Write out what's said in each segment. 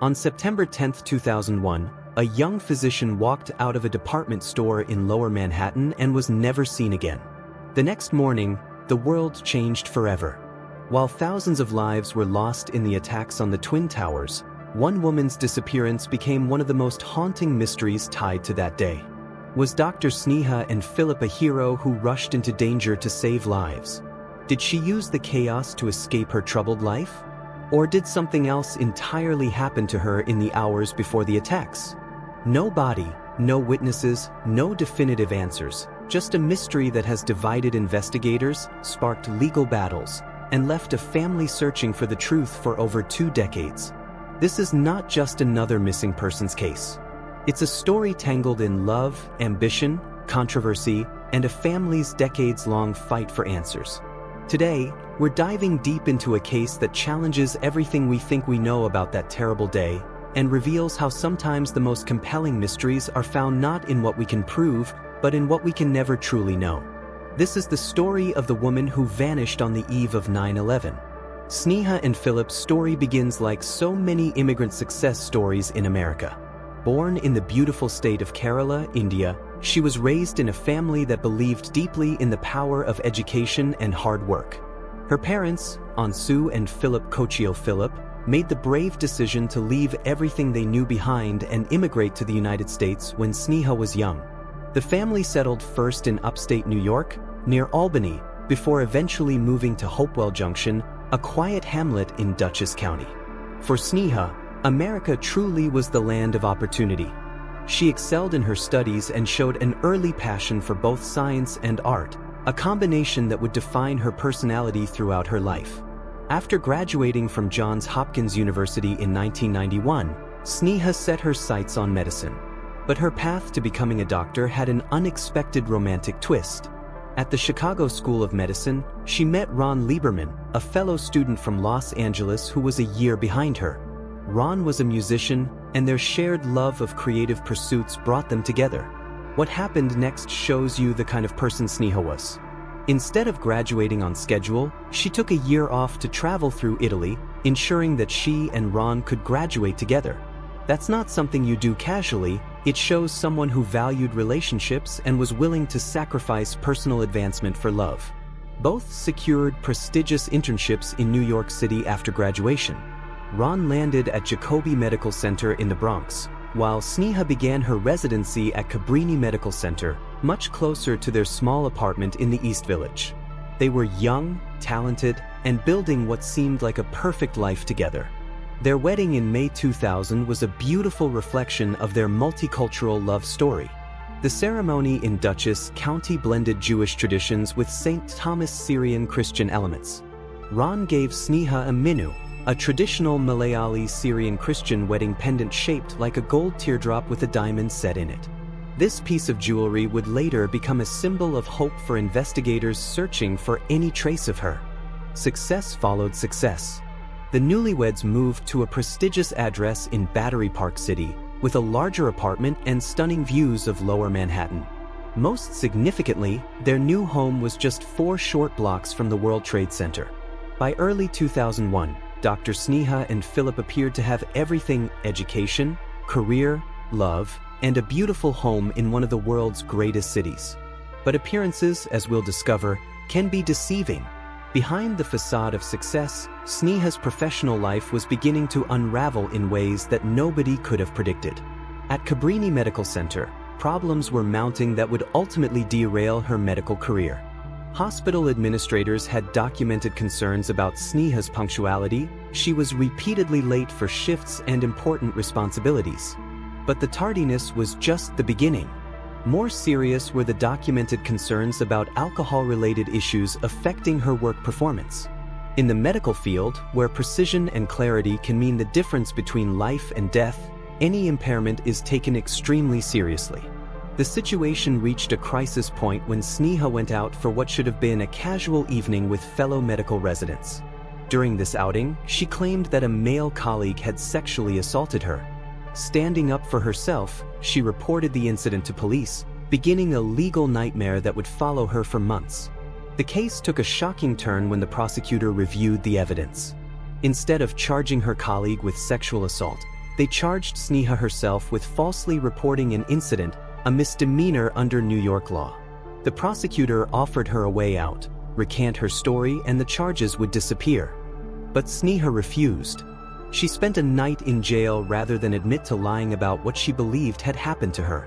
On September 10, 2001, a young physician walked out of a department store in Lower Manhattan and was never seen again. The next morning, the world changed forever. While thousands of lives were lost in the attacks on the Twin Towers, one woman's disappearance became one of the most haunting mysteries tied to that day. Was Dr. Sneha Anne Philip a hero who rushed into danger to save lives? Did she use the chaos to escape her troubled life? Or did something else entirely happen to her in the hours before the attacks? No body, no witnesses, no definitive answers, just a mystery that has divided investigators, sparked legal battles, and left a family searching for the truth for over 2 decades. This is not just another missing persons case. It's a story tangled in love, ambition, controversy, and a family's decades-long fight for answers. Today, we're diving deep into a case that challenges everything we think we know about that terrible day and reveals how sometimes the most compelling mysteries are found not in what we can prove, but in what we can never truly know. This is the story of the woman who vanished on the eve of 9/11. Sneha Anne Philip's story begins like so many immigrant success stories in America. Born in the beautiful state of Kerala, India, she was raised in a family that believed deeply in the power of education and hard work. Her parents, Ansu and Philip Kochio Philip, made the brave decision to leave everything they knew behind and immigrate to the United States when Sneha was young. The family settled first in upstate New York, near Albany, before eventually moving to Hopewell Junction, a quiet hamlet in Dutchess County. For Sneha, America truly was the land of opportunity. She excelled in her studies and showed an early passion for both science and art, a combination that would define her personality throughout her life. After graduating from Johns Hopkins University in 1991, Sneha set her sights on medicine. But her path to becoming a doctor had an unexpected romantic twist. At the Chicago School of Medicine, she met Ron Lieberman, a fellow student from Los Angeles who was a year behind her. Ron was a musician, and their shared love of creative pursuits brought them together. What happened next shows you the kind of person Sneha was. Instead of graduating on schedule, she took a year off to travel through Italy, ensuring that she and Ron could graduate together. That's not something you do casually. It shows someone who valued relationships and was willing to sacrifice personal advancement for love. Both secured prestigious internships in New York City after graduation. Ron landed at Jacobi Medical Center in the Bronx, while Sneha began her residency at Cabrini Medical Center, much closer to their small apartment in the East Village. They were young, talented, and building what seemed like a perfect life together. Their wedding in May 2000 was a beautiful reflection of their multicultural love story. The ceremony in Dutchess County blended Jewish traditions with St. Thomas Syrian Christian elements. Ron gave Sneha a minu, a traditional Malayali Syrian Christian wedding pendant shaped like a gold teardrop with a diamond set in it. This piece of jewelry would later become a symbol of hope for investigators searching for any trace of her. Success followed success. The newlyweds moved to a prestigious address in Battery Park City, with a larger apartment and stunning views of Lower Manhattan. Most significantly, their new home was just 4 short blocks from the World Trade Center. By early 2001, Dr. Sneha Anne Philip appeared to have everything: education, career, love, and a beautiful home in one of the world's greatest cities. But appearances, as we'll discover, can be deceiving. Behind the facade of success, Sneha's professional life was beginning to unravel in ways that nobody could have predicted. At Cabrini Medical Center, problems were mounting that would ultimately derail her medical career. Hospital administrators had documented concerns about Sneha's punctuality. She was repeatedly late for shifts and important responsibilities. But the tardiness was just the beginning. More serious were the documented concerns about alcohol-related issues affecting her work performance. In the medical field, where precision and clarity can mean the difference between life and death, any impairment is taken extremely seriously. The situation reached a crisis point when Sneha went out for what should have been a casual evening with fellow medical residents. During this outing, she claimed that a male colleague had sexually assaulted her. Standing up for herself, she reported the incident to police, beginning a legal nightmare that would follow her for months. The case took a shocking turn when the prosecutor reviewed the evidence. Instead of charging her colleague with sexual assault, They charged Sneha herself with falsely reporting an incident, a misdemeanor under New York law. The prosecutor offered her a way out, recant her story, and the charges would disappear. But Sneha refused. She spent a night in jail rather than admit to lying about what she believed had happened to her.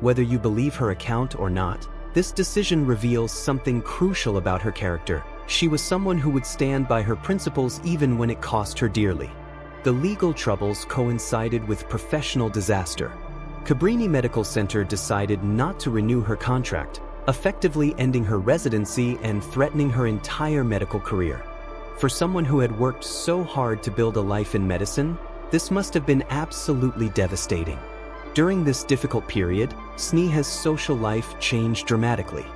Whether you believe her account or not, this decision reveals something crucial about her character. She was someone who would stand by her principles even when it cost her dearly. The legal troubles coincided with professional disaster. Cabrini Medical Center decided not to renew her contract, effectively ending her residency and threatening her entire medical career. For someone who had worked so hard to build a life in medicine, this must have been absolutely devastating. During this difficult period, Sneha's social life changed dramatically.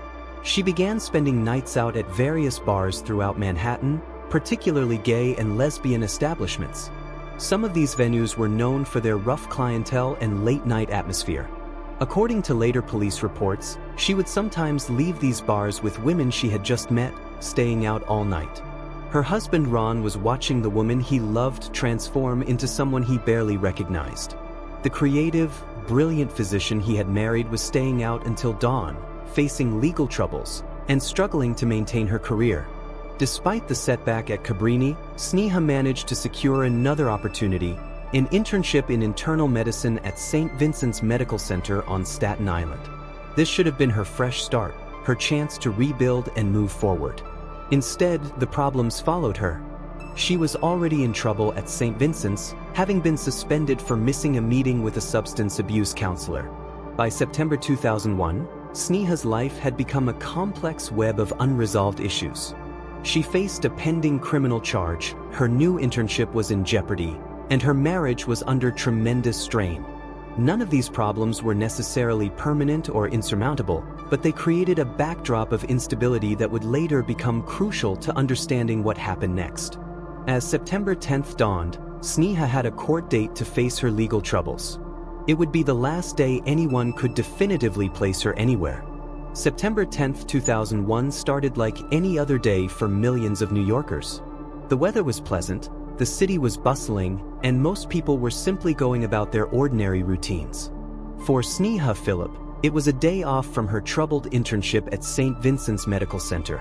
She began spending nights out at various bars throughout Manhattan, particularly gay and lesbian establishments. Some of these venues were known for their rough clientele and late-night atmosphere. According to later police reports, she would sometimes leave these bars with women she had just met, staying out all night. Her husband Ron was watching the woman he loved transform into someone he barely recognized. The creative, brilliant physician he had married was staying out until dawn, facing legal troubles, and struggling to maintain her career. Despite the setback at Cabrini, Sneha managed to secure another opportunity, an internship in internal medicine at St. Vincent's Medical Center on Staten Island. This should have been her fresh start, her chance to rebuild and move forward. Instead, the problems followed her. She was already in trouble at St. Vincent's, having been suspended for missing a meeting with a substance abuse counselor. By September 2001, Sneha's life had become a complex web of unresolved issues. She faced a pending criminal charge, her new internship was in jeopardy, and her marriage was under tremendous strain. None of these problems were necessarily permanent or insurmountable, but they created a backdrop of instability that would later become crucial to understanding what happened next. As September 10th dawned, Sneha had a court date to face her legal troubles. It would be the last day anyone could definitively place her anywhere. September 10th, 2001 started like any other day for millions of New Yorkers. The weather was pleasant, the city was bustling, and most people were simply going about their ordinary routines. For Sneha Philip, it was a day off from her troubled internship at St. Vincent's Medical Center.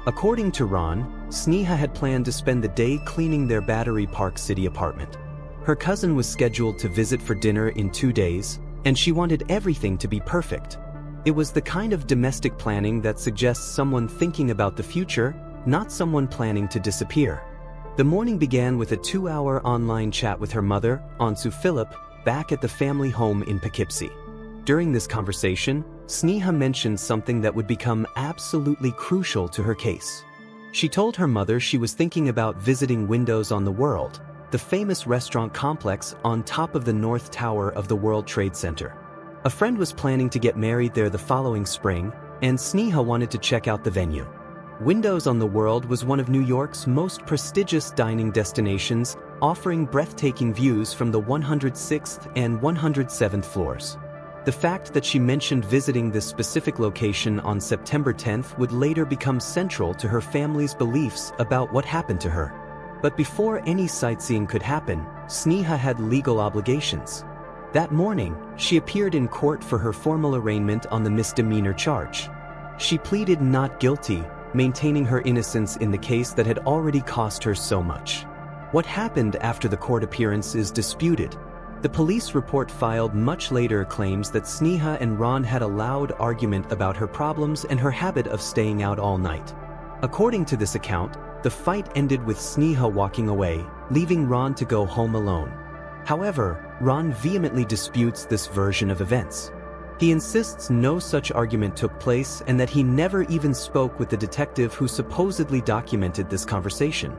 According to Ron, Sneha had planned to spend the day cleaning their Battery Park City apartment. Her cousin was scheduled to visit for dinner in 2 days, and she wanted everything to be perfect. It was the kind of domestic planning that suggests someone thinking about the future, not someone planning to disappear. The morning began with a 2-hour online chat with her mother, Anne Philip, back at the family home in Poughkeepsie. During this conversation, Sneha mentioned something that would become absolutely crucial to her case. She told her mother she was thinking about visiting Windows on the World, the famous restaurant complex on top of the North Tower of the World Trade Center. A friend was planning to get married there the following spring, and Sneha wanted to check out the venue. Windows on the World was one of New York's most prestigious dining destinations, offering breathtaking views from the 106th and 107th floors. The fact that she mentioned visiting this specific location on September 10th would later become central to her family's beliefs about what happened to her. But before any sightseeing could happen, Sneha had legal obligations. That morning, she appeared in court for her formal arraignment on the misdemeanor charge. She pleaded not guilty, maintaining her innocence in the case that had already cost her so much. What happened after the court appearance is disputed. The police report filed much later claims that Sneha and Ron had a loud argument about her problems and her habit of staying out all night. According to this account, the fight ended with Sneha walking away, leaving Ron to go home alone. However, Ron vehemently disputes this version of events. He insists no such argument took place and that he never even spoke with the detective who supposedly documented this conversation.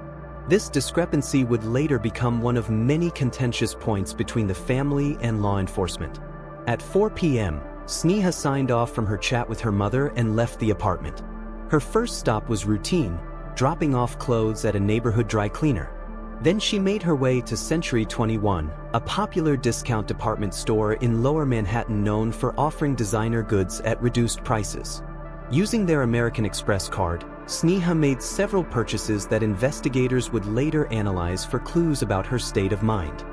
This discrepancy would later become one of many contentious points between the family and law enforcement. At 4 p.m., Sneha signed off from her chat with her mother and left the apartment. Her first stop was routine, dropping off clothes at a neighborhood dry cleaner. Then she made her way to Century 21, a popular discount department store in Lower Manhattan known for offering designer goods at reduced prices. Using their American Express card, Sneha made several purchases that investigators would later analyze for clues about her state of mind.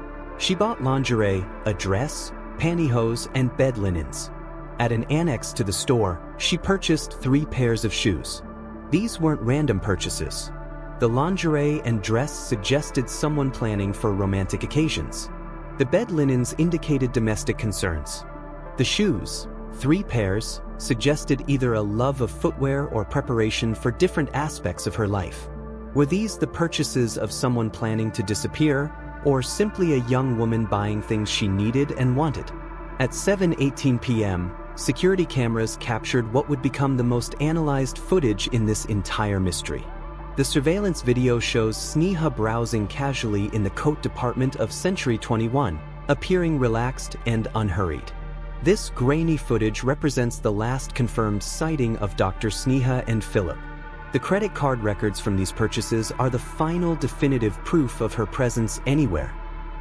She bought lingerie, a dress, pantyhose, and bed linens. At an annex to the store, she purchased 3 pairs of shoes. These weren't random purchases. The lingerie and dress suggested someone planning for romantic occasions. The bed linens indicated domestic concerns. The shoes, 3 pairs, suggested either a love of footwear or preparation for different aspects of her life. Were these the purchases of someone planning to disappear, or simply a young woman buying things she needed and wanted? At 7:18 p.m., security cameras captured what would become the most analyzed footage in this entire mystery. The surveillance video shows Sneha browsing casually in the coat department of Century 21, appearing relaxed and unhurried. This grainy footage represents the last confirmed sighting of Dr. Sneha Anne Philip. The credit card records from these purchases are the final definitive proof of her presence anywhere.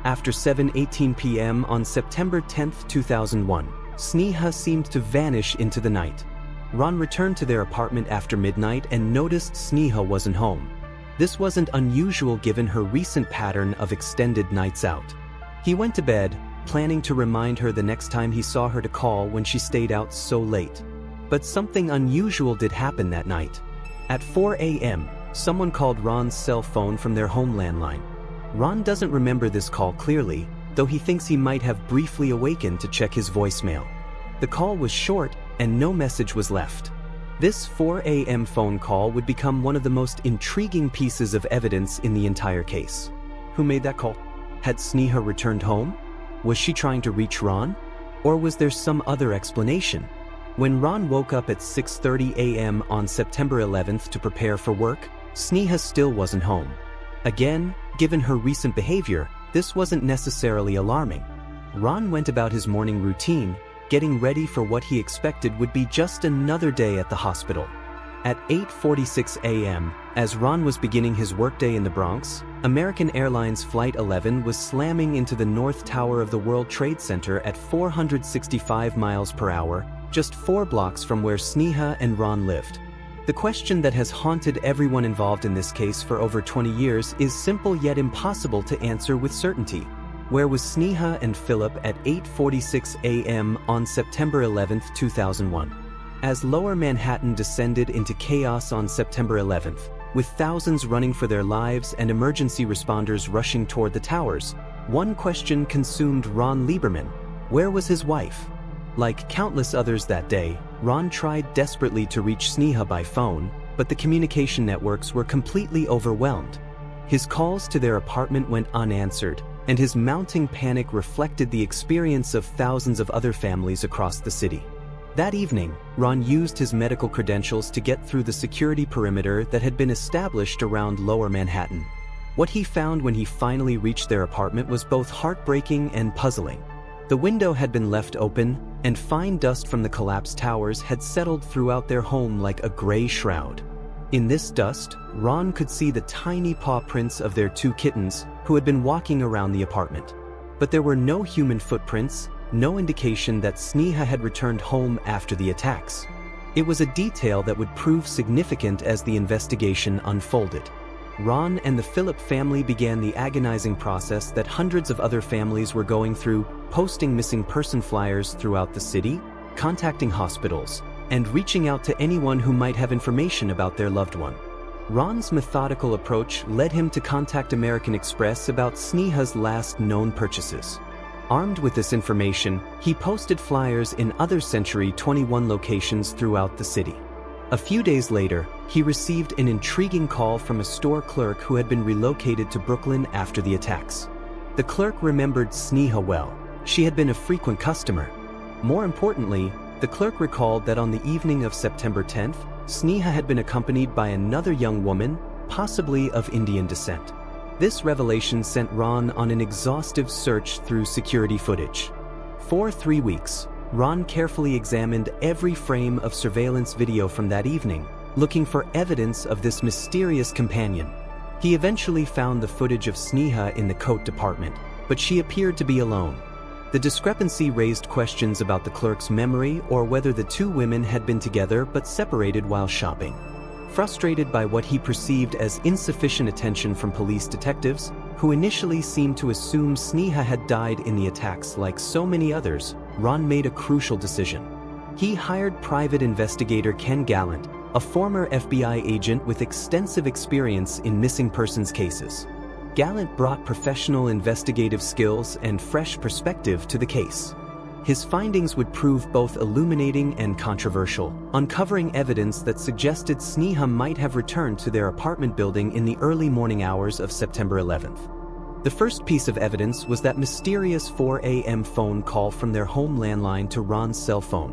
After 7:18 p.m. on September 10, 2001, Sneha seemed to vanish into the night. Ron returned to their apartment after midnight and noticed Sneha wasn't home. This wasn't unusual given her recent pattern of extended nights out. He went to bed, planning to remind her the next time he saw her to call when she stayed out so late. But something unusual did happen that night. At 4 a.m., someone called Ron's cell phone from their home landline. Ron doesn't remember this call clearly, though he thinks he might have briefly awakened to check his voicemail. The call was short and no message was left. This 4 a.m. phone call would become one of the most intriguing pieces of evidence in the entire case. Who made that call? Had Sneha returned home? Was she trying to reach Ron? Or was there some other explanation? When Ron woke up at 6:30 a.m. on September 11th to prepare for work, Sneha still wasn't home. Again, given her recent behavior, this wasn't necessarily alarming. Ron went about his morning routine, getting ready for what he expected would be just another day at the hospital. At 8:46 a.m., as Ron was beginning his workday in the Bronx, American Airlines Flight 11 was slamming into the North Tower of the World Trade Center at 465 miles per hour, just 4 blocks from where Sneha and Ron lived. The question that has haunted everyone involved in this case for over 20 years is simple yet impossible to answer with certainty. Where was Sneha Anne Philip at 8:46 a.m. on September 11, 2001? As Lower Manhattan descended into chaos on September 11th, with thousands running for their lives and emergency responders rushing toward the towers, one question consumed Ron Lieberman: where was his wife? Like countless others that day, Ron tried desperately to reach Sneha by phone, but the communication networks were completely overwhelmed. His calls to their apartment went unanswered, and his mounting panic reflected the experience of thousands of other families across the city. That evening, Ron used his medical credentials to get through the security perimeter that had been established around Lower Manhattan. What he found when he finally reached their apartment was both heartbreaking and puzzling. The window had been left open, and fine dust from the collapsed towers had settled throughout their home like a gray shroud. In this dust, Ron could see the tiny paw prints of their 2 kittens who had been walking around the apartment. But there were no human footprints, no indication that Sneha had returned home after the attacks. It was a detail that would prove significant as the investigation unfolded. Ron and the Philip family began the agonizing process that hundreds of other families were going through, posting missing person flyers throughout the city, contacting hospitals, and reaching out to anyone who might have information about their loved one. Ron's methodical approach led him to contact American Express about Sneha's last known purchases. Armed with this information, he posted flyers in other Century 21 locations throughout the city. A few days later, he received an intriguing call from a store clerk who had been relocated to Brooklyn after the attacks. The clerk remembered Sneha well. She had been a frequent customer. More importantly, the clerk recalled that on the evening of September 10th, Sneha had been accompanied by another young woman, possibly of Indian descent. This revelation sent Ron on an exhaustive search through security footage. For 3 weeks, Ron carefully examined every frame of surveillance video from that evening, looking for evidence of this mysterious companion. He eventually found the footage of Sneha in the coat department, but she appeared to be alone. The discrepancy raised questions about the clerk's memory or whether the 2 women had been together but separated while shopping. Frustrated by what he perceived as insufficient attention from police detectives, who initially seemed to assume Sneha had died in the attacks like so many others, Ron made a crucial decision. He hired private investigator Ken Gallant, a former FBI agent with extensive experience in missing persons cases. Gallant brought professional investigative skills and fresh perspective to the case. His findings would prove both illuminating and controversial, uncovering evidence that suggested Sneha might have returned to their apartment building in the early morning hours of September 11th. The first piece of evidence was that mysterious 4 a.m. phone call from their home landline to Ron's cell phone.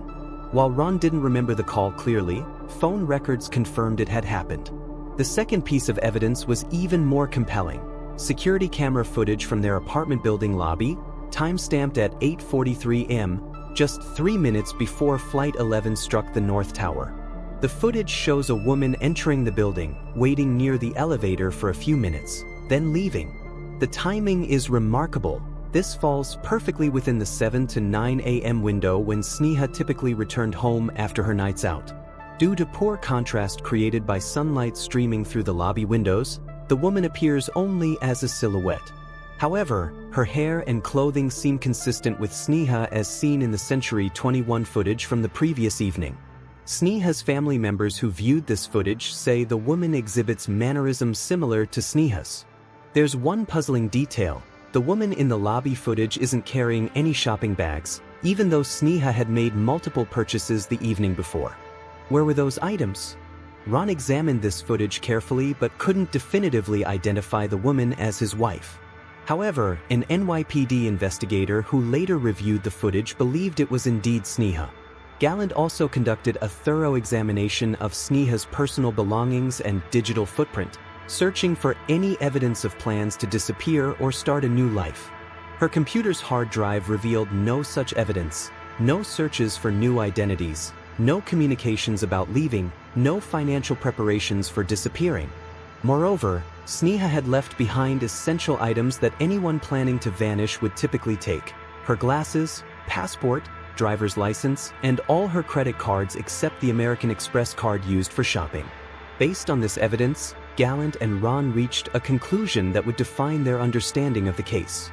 While Ron didn't remember the call clearly, phone records confirmed it had happened. The second piece of evidence was even more compelling. Security camera footage from their apartment building lobby, time-stamped at 8:43 a.m., just 3 minutes before Flight 11 struck the North Tower. The footage shows a woman entering the building, waiting near the elevator for a few minutes, then leaving. The timing is remarkable. This falls perfectly within the 7 to 9 a.m. window when Sneha typically returned home after her nights out. Due to poor contrast created by sunlight streaming through the lobby windows, the woman appears only as a silhouette. However, her hair and clothing seem consistent with Sneha as seen in the Century 21 footage from the previous evening. Sneha's family members who viewed this footage say the woman exhibits mannerisms similar to Sneha's. There's one puzzling detail. The woman in the lobby footage isn't carrying any shopping bags, even though Sneha had made multiple purchases the evening before. Where were those items? Ron examined this footage carefully but couldn't definitively identify the woman as his wife. However, an NYPD investigator who later reviewed the footage believed it was indeed Sneha. Gallant also conducted a thorough examination of Sneha's personal belongings and digital footprint, searching for any evidence of plans to disappear or start a new life. Her computer's hard drive revealed no such evidence, no searches for new identities, no communications about leaving, no financial preparations for disappearing. Moreover, Sneha had left behind essential items that anyone planning to vanish would typically take: her glasses, passport, driver's license, and all her credit cards except the American Express card used for shopping. Based on this evidence, Gallant and Ron reached a conclusion that would define their understanding of the case.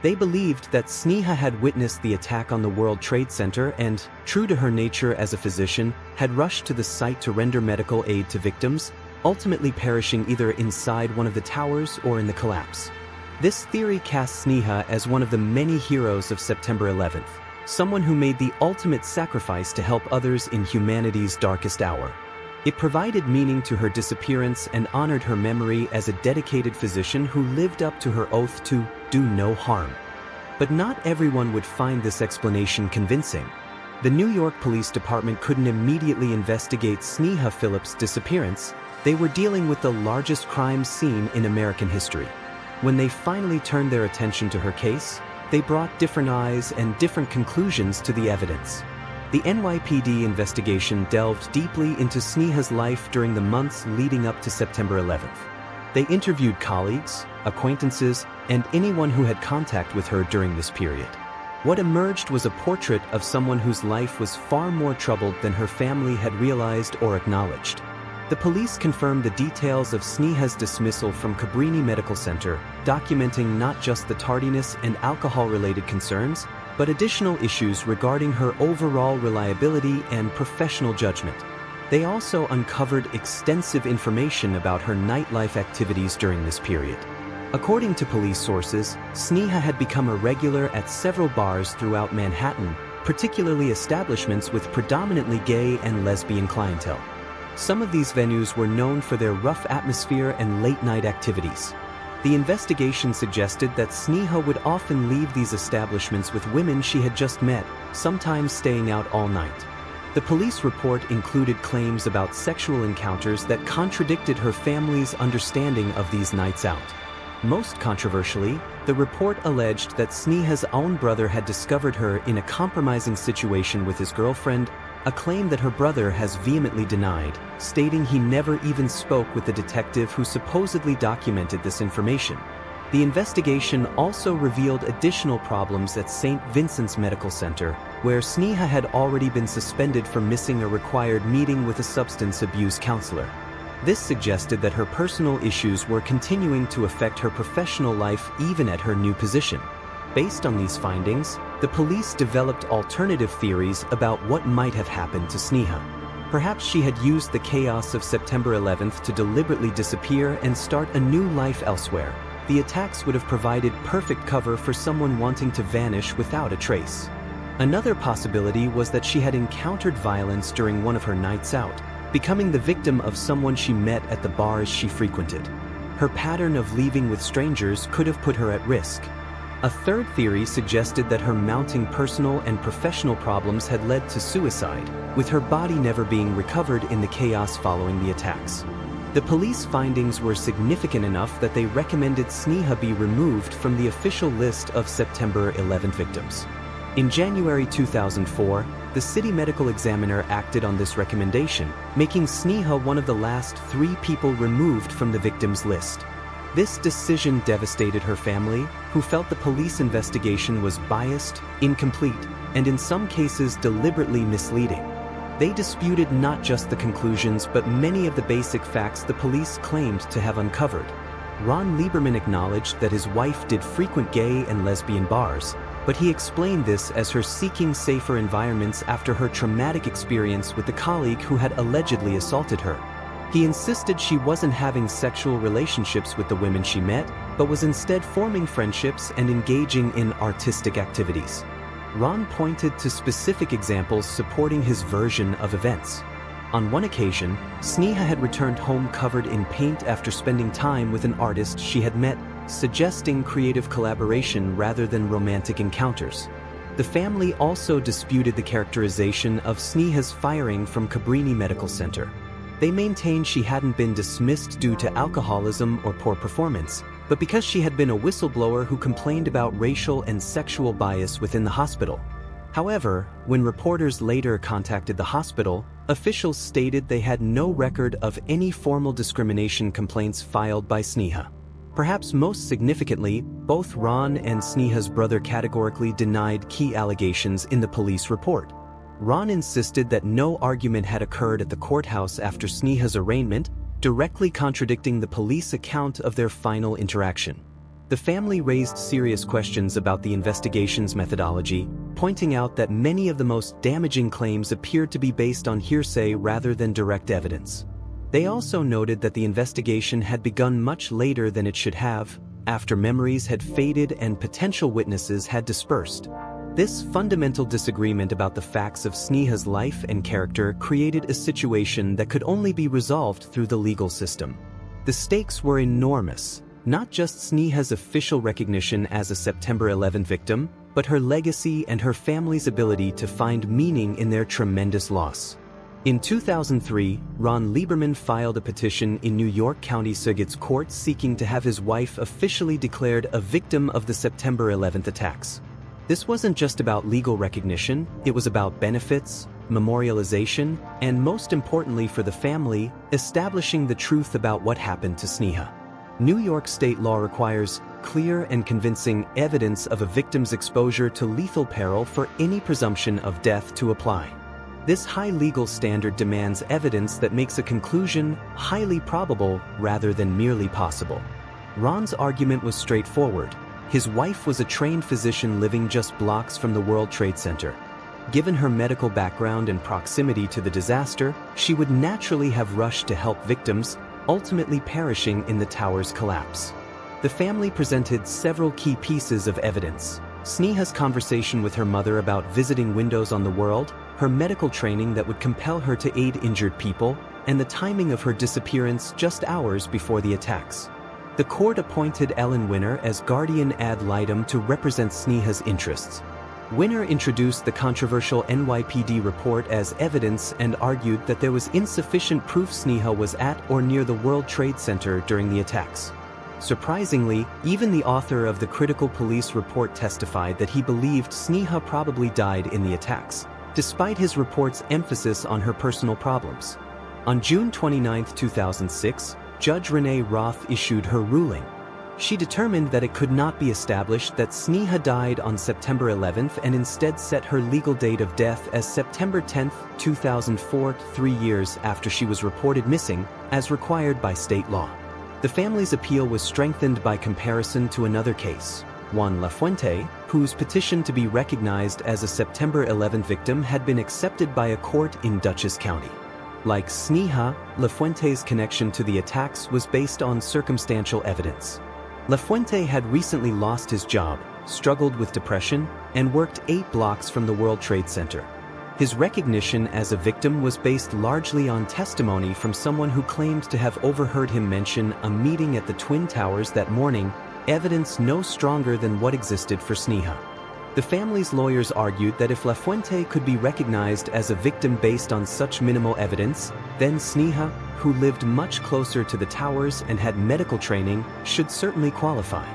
They believed that Sneha had witnessed the attack on the World Trade Center and, true to her nature as a physician, had rushed to the site to render medical aid to victims, ultimately perishing either inside one of the towers or in the collapse. This theory casts Sneha as one of the many heroes of September 11th, someone who made the ultimate sacrifice to help others in humanity's darkest hour. It provided meaning to her disappearance and honored her memory as a dedicated physician who lived up to her oath to do no harm. But not everyone would find this explanation convincing. The New York Police Department couldn't immediately investigate Sneha Philip's disappearance. They were dealing with the largest crime scene in American history. When they finally turned their attention to her case, they brought different eyes and different conclusions to the evidence. The NYPD investigation delved deeply into Sneha's life during the months leading up to September 11th. They interviewed colleagues, acquaintances, and anyone who had contact with her during this period. What emerged was a portrait of someone whose life was far more troubled than her family had realized or acknowledged. The police confirmed the details of Sneha's dismissal from Cabrini Medical Center, documenting not just the tardiness and alcohol-related concerns, but additional issues regarding her overall reliability and professional judgment. They also uncovered extensive information about her nightlife activities during this period. According to police sources, Sneha had become a regular at several bars throughout Manhattan, particularly establishments with predominantly gay and lesbian clientele. Some of these venues were known for their rough atmosphere and late-night activities. The investigation suggested that Sneha would often leave these establishments with women she had just met, sometimes staying out all night. The police report included claims about sexual encounters that contradicted her family's understanding of these nights out. Most controversially, the report alleged that Sneha's own brother had discovered her in a compromising situation with his girlfriend, a claim that her brother has vehemently denied, stating he never even spoke with the detective who supposedly documented this information. The investigation also revealed additional problems at St. Vincent's Medical Center, where Sneha had already been suspended for missing a required meeting with a substance abuse counselor. This suggested that her personal issues were continuing to affect her professional life even at her new position. Based on these findings, the police developed alternative theories about what might have happened to Sneha. Perhaps she had used the chaos of September 11th to deliberately disappear and start a new life elsewhere. The attacks would have provided perfect cover for someone wanting to vanish without a trace. Another possibility was that she had encountered violence during one of her nights out, becoming the victim of someone she met at the bars she frequented. Her pattern of leaving with strangers could have put her at risk. A third theory suggested that her mounting personal and professional problems had led to suicide, with her body never being recovered in the chaos following the attacks. The police findings were significant enough that they recommended Sneha be removed from the official list of September 11 victims. In January 2004, the city medical examiner acted on this recommendation, making Sneha one of the last 3 people removed from the victims list. This decision devastated her family, who felt the police investigation was biased, incomplete, and in some cases deliberately misleading. They disputed not just the conclusions but many of the basic facts the police claimed to have uncovered. Ron Lieberman acknowledged that his wife did frequent gay and lesbian bars, but he explained this as her seeking safer environments after her traumatic experience with the colleague who had allegedly assaulted her. He insisted she wasn't having sexual relationships with the women she met, but was instead forming friendships and engaging in artistic activities. Ron pointed to specific examples supporting his version of events. On one occasion, Sneha had returned home covered in paint after spending time with an artist she had met, suggesting creative collaboration rather than romantic encounters. The family also disputed the characterization of Sneha's firing from Cabrini Medical Center. They maintained she hadn't been dismissed due to alcoholism or poor performance, but because she had been a whistleblower who complained about racial and sexual bias within the hospital. However, when reporters later contacted the hospital, officials stated they had no record of any formal discrimination complaints filed by Sneha. Perhaps most significantly, both Ron and Sneha's brother categorically denied key allegations in the police report. Ron insisted that no argument had occurred at the courthouse after Sneha's arraignment, directly contradicting the police account of their final interaction. The family raised serious questions about the investigation's methodology, pointing out that many of the most damaging claims appeared to be based on hearsay rather than direct evidence. They also noted that the investigation had begun much later than it should have, after memories had faded and potential witnesses had dispersed. This fundamental disagreement about the facts of Sneha's life and character created a situation that could only be resolved through the legal system. The stakes were enormous, not just Sneha's official recognition as a September 11 victim, but her legacy and her family's ability to find meaning in their tremendous loss. In 2003, Ron Lieberman filed a petition in New York County Circuit's court seeking to have his wife officially declared a victim of the September 11 attacks. This wasn't just about legal recognition, it was about benefits, memorialization, and most importantly for the family, establishing the truth about what happened to Sneha. New York state law requires clear and convincing evidence of a victim's exposure to lethal peril for any presumption of death to apply. This high legal standard demands evidence that makes a conclusion highly probable rather than merely possible. Ron's argument was straightforward. His wife was a trained physician living just blocks from the World Trade Center. Given her medical background and proximity to the disaster, she would naturally have rushed to help victims, ultimately perishing in the tower's collapse. The family presented several key pieces of evidence. Sneha's conversation with her mother about visiting windows on the world, her medical training that would compel her to aid injured people, and the timing of her disappearance just hours before the attacks. The court appointed Ellen Winner as guardian ad litem to represent Sneha's interests. Winner introduced the controversial NYPD report as evidence and argued that there was insufficient proof Sneha was at or near the World Trade Center during the attacks. Surprisingly, even the author of the critical police report testified that he believed Sneha probably died in the attacks, despite his report's emphasis on her personal problems. On June 29, 2006, Judge Renee Roth issued her ruling. She determined that it could not be established that Sneha died on September 11th and instead set her legal date of death as September 10, 2004, 3 years after she was reported missing, as required by state law. The family's appeal was strengthened by comparison to another case, Juan Lafuente, whose petition to be recognized as a September 11 victim had been accepted by a court in Dutchess County. Like Sneha, Lafuente's connection to the attacks was based on circumstantial evidence. Lafuente had recently lost his job, struggled with depression, and worked 8 blocks from the World Trade Center. His recognition as a victim was based largely on testimony from someone who claimed to have overheard him mention a meeting at the Twin Towers that morning, evidence no stronger than what existed for Sneha. The family's lawyers argued that if Lafuente could be recognized as a victim based on such minimal evidence, then Sneha, who lived much closer to the towers and had medical training, should certainly qualify.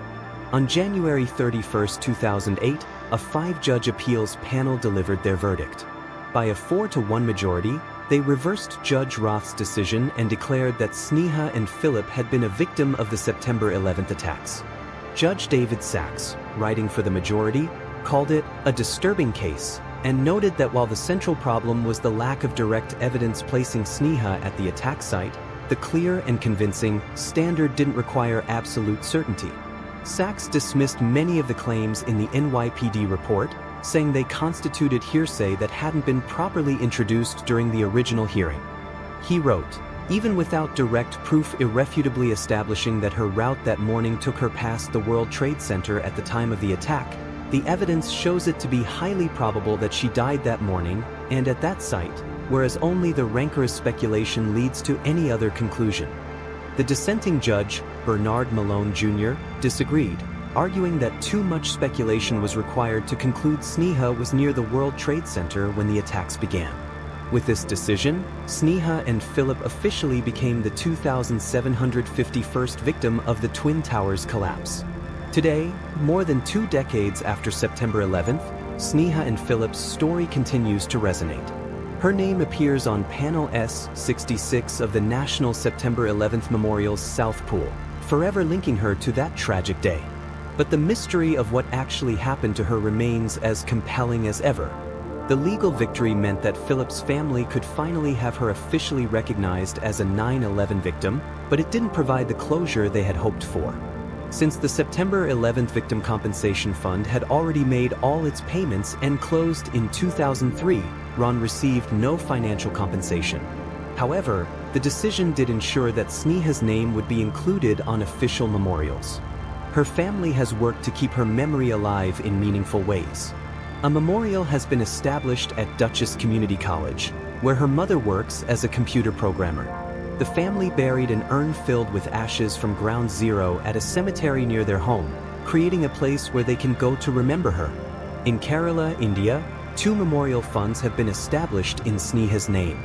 On January 31, 2008, a 5-judge appeals panel delivered their verdict. By a 4-to-1 majority, they reversed Judge Roth's decision and declared that Sneha and Philip had been a victim of the September 11 attacks. Judge David Sachs, writing for the majority, called it a disturbing case and noted that while the central problem was the lack of direct evidence placing Sneha at the attack site, the clear and convincing standard didn't require absolute certainty. Sachs dismissed many of the claims in the NYPD report, saying they constituted hearsay that hadn't been properly introduced during the original hearing. He wrote, "Even without direct proof irrefutably establishing that her route that morning took her past the World Trade Center at the time of the attack, the evidence shows it to be highly probable that she died that morning and at that site, whereas only the rancorous speculation leads to any other conclusion." The dissenting judge, Bernard Malone Jr., disagreed, arguing that too much speculation was required to conclude Sneha was near the World Trade Center when the attacks began. With this decision, Sneha and Philip officially became the 2,751st victim of the Twin Towers collapse. Today, more than 2 decades after September 11th, Sneha and Philip's story continues to resonate. Her name appears on Panel S66 of the National September 11th Memorial's South Pool, forever linking her to that tragic day. But the mystery of what actually happened to her remains as compelling as ever. The legal victory meant that Philip's family could finally have her officially recognized as a 9/11 victim, but it didn't provide the closure they had hoped for. Since the September 11th Victim Compensation Fund had already made all its payments and closed in 2003, Ron received no financial compensation. However, the decision did ensure that Sneha's name would be included on official memorials. Her family has worked to keep her memory alive in meaningful ways. A memorial has been established at Dutchess Community College, where her mother works as a computer programmer. The family buried an urn filled with ashes from Ground Zero at a cemetery near their home, creating a place where they can go to remember her. In Kerala, India, 2 memorial funds have been established in Sneha's name.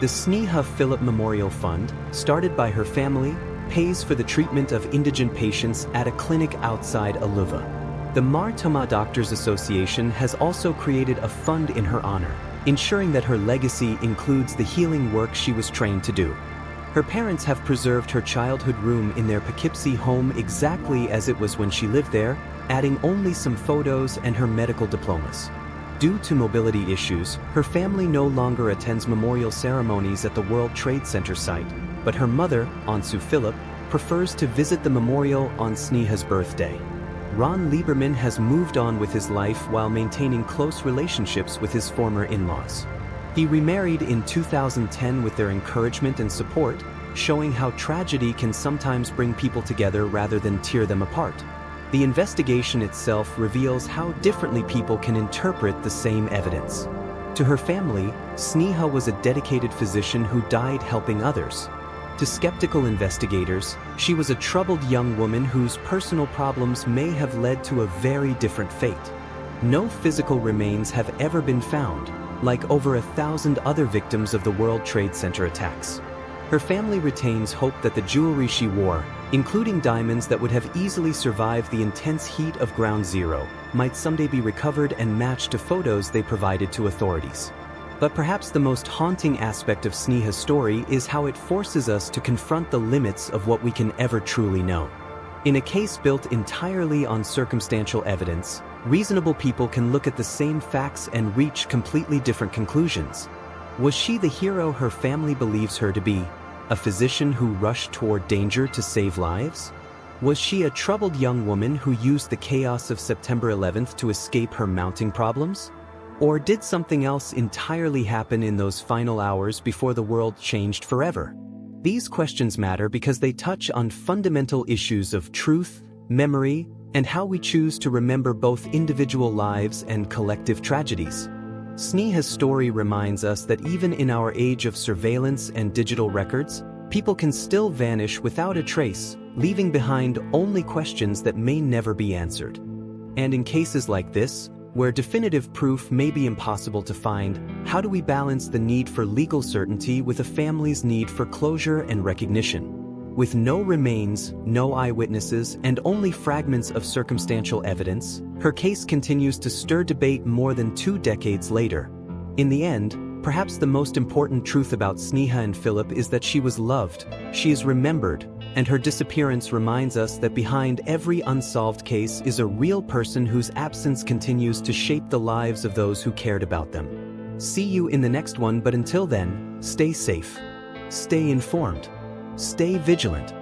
The Sneha Philip Memorial Fund, started by her family, pays for the treatment of indigent patients at a clinic outside Aluva. The Martama Doctors Association has also created a fund in her honor, ensuring that her legacy includes the healing work she was trained to do. Her parents have preserved her childhood room in their Poughkeepsie home exactly as it was when she lived there, adding only some photos and her medical diplomas. Due to mobility issues, her family no longer attends memorial ceremonies at the World Trade Center site, but her mother, Ansu Philip, prefers to visit the memorial on Sneha's birthday. Ron Lieberman has moved on with his life while maintaining close relationships with his former in-laws. He remarried in 2010 with their encouragement and support, showing how tragedy can sometimes bring people together rather than tear them apart. The investigation itself reveals how differently people can interpret the same evidence. To her family, Sneha was a dedicated physician who died helping others. To skeptical investigators, she was a troubled young woman whose personal problems may have led to a very different fate. No physical remains have ever been found, like over 1,000 other victims of the World Trade Center attacks. Her family retains hope that the jewelry she wore, including diamonds that would have easily survived the intense heat of Ground Zero, might someday be recovered and matched to photos they provided to authorities. But perhaps the most haunting aspect of Sneha's story is how it forces us to confront the limits of what we can ever truly know. In a case built entirely on circumstantial evidence, reasonable people can look at the same facts and reach completely different conclusions. Was she the hero her family believes her to be? A physician who rushed toward danger to save lives? Was she a troubled young woman who used the chaos of September 11th to escape her mounting problems? Or did something else entirely happen in those final hours before the world changed forever? These questions matter because they touch on fundamental issues of truth, memory, and how we choose to remember both individual lives and collective tragedies. Sneha's story reminds us that even in our age of surveillance and digital records, people can still vanish without a trace, leaving behind only questions that may never be answered. And in cases like this, where definitive proof may be impossible to find, how do we balance the need for legal certainty with a family's need for closure and recognition? With no remains, no eyewitnesses, and only fragments of circumstantial evidence, her case continues to stir debate more than 2 decades later. In the end, perhaps the most important truth about Sneha Anne Philip is that she was loved, she is remembered, and her disappearance reminds us that behind every unsolved case is a real person whose absence continues to shape the lives of those who cared about them. See you in the next one, but until then, stay safe, stay informed, stay vigilant.